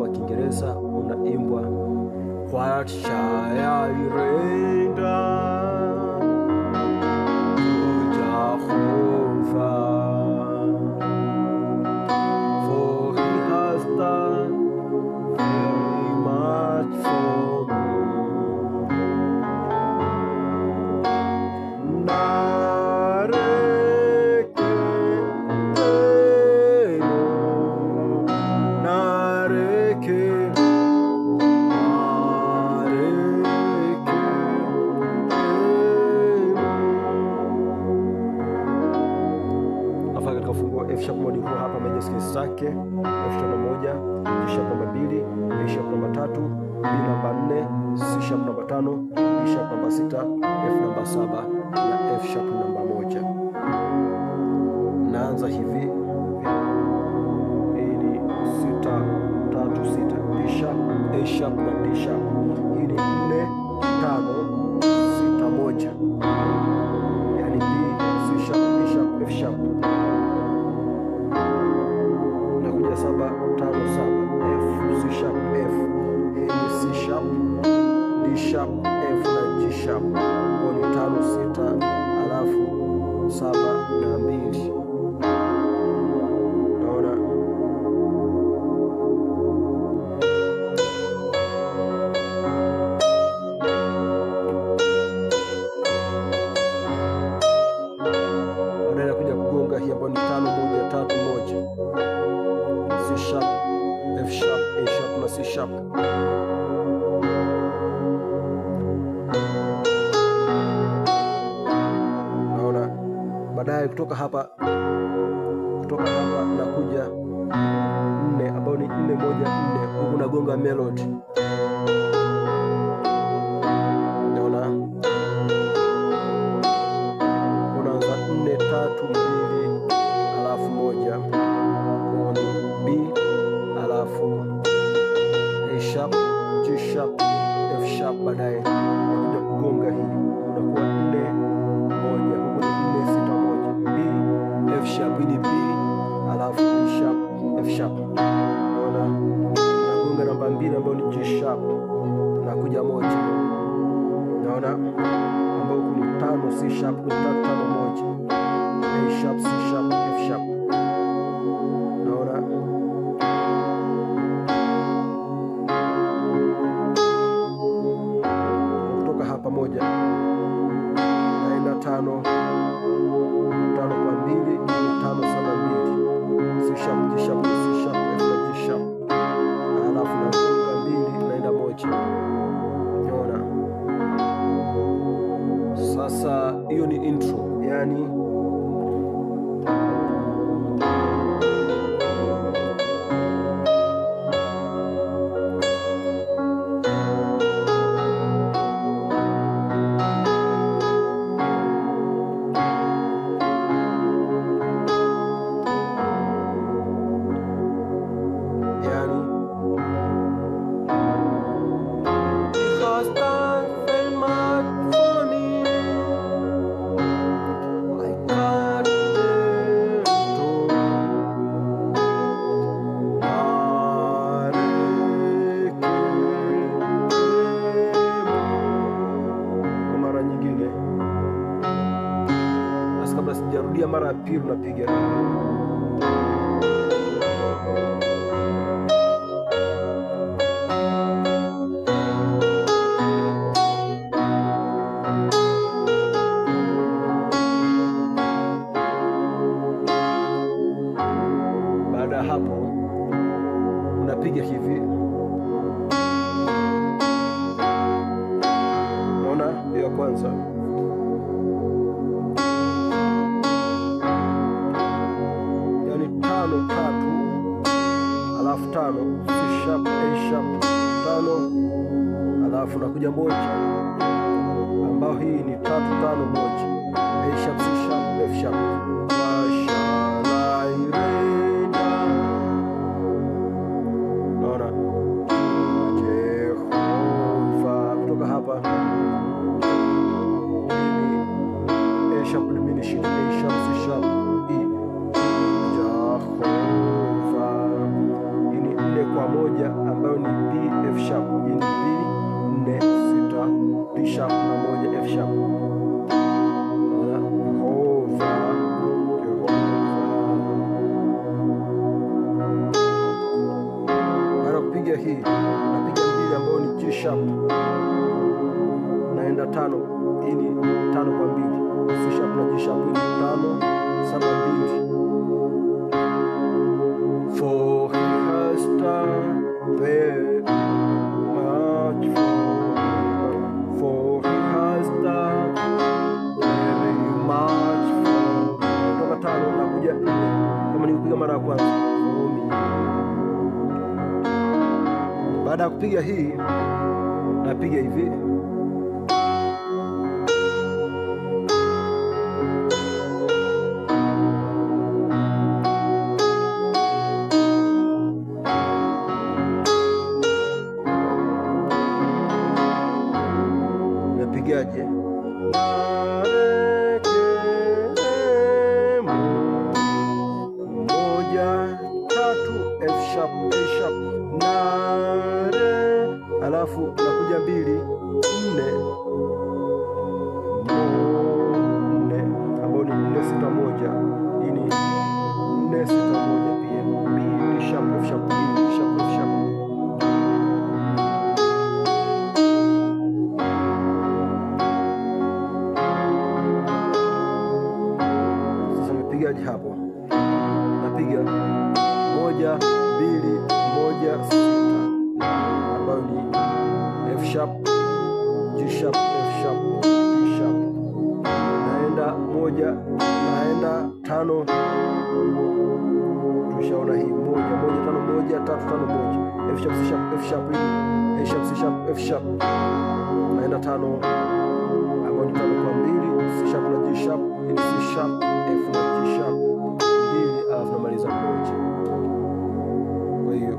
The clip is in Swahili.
wa Kiingereza unaimbwa What shall I render to Jehovah, for he has done very much for me. F sharp modi kwa hapa major scales zake F sharp namba 1, G sharp namba 2, A sharp namba 3, B namba 4, C sharp namba 5, D sharp namba 6, F namba 7 na F sharp namba 1. Naanza hivi. Hii ni 6 3 6, D sharp, A sharp na D sharp. Hii ni 4 5 6 1. Yani B, C sharp, D sharp, F sharp. 7 5 7 F C sharp F, hii ni C sharp, D sharp, F na G sharp. Kwa ni 5 6 alafu 7 na 2. Naona baadaye kuja kugonga hii ambayo ni 5 1 3 1. C sharp, F sharp, A sharp na C sharp. Naona baadaye kutoka hapa na kuja 4 ambao ni 4 1 4, huku nagonga melody. Naona unaanza 4 3 2 alafu 1 B alafu A sharp, G sharp, F sharp. Baadaye unakuja kugonga hii, unakuwa 4 1, huko ni 4 6 1, B F sharp, ni B alafu D sharp, F sharp. Unaona nagonga namba 2 ambayo ni G sharp na kuja 1. Naona ambayo ni 5 C sharp, ni 3 5 1, A sharp, C sharp, F sharp. Naona pamoja naenda 5 kwa 2, 5 7 2, C sharp, G sharp, C sharp, F na G sharp, alafu na 2 naenda 1. Unaona sasa, hiyo ni intro, yani kabla sijarudia mara ya pili unapiga. Baada ya hapo unapiga hivi. Unaona hiyo kwanza. Alafu 5 C sharp, A sharp 5, alafu nakuja 1 ambao hii ni 3 5 1, A sharp, C sharp, F sharp. Naona Jehova kutoka hapa A sharp diminished, A sharp, C sharp, E Jehova. Kwa 1 ambayo naenda 5. Hii ni 5 kwa 2, C sharp na G sharp, 5 7 2. For he has done very much for he has done very much for. Kutoka 5 na kuja 4 kama nikupiga mara ya kwanza. Baada ya kupiga hii napiga hivi. Napigaje? F sharp, A sharp, na re, alafu nakuja 2 4 ambao ni 4 6 1. Hii ni 4 6 1 pia. B D sharp F sharp D sharp F sharp. Sasa napigaje hapo? Napiga 1 2 1 6 ambayo ni F sharp G sharp F sharp D sharp. Naenda 1 naenda 5. Tushaona hii 1 1 5 1 3 5 1 F sharp C sharp F sharp A sharp C sharp F sharp. Naenda 5 ambayo ni 5 kwa 2, C sharp na G sharp, ni C sharp F na G sharp 2, alafu namaliza 1. Kwa hiyo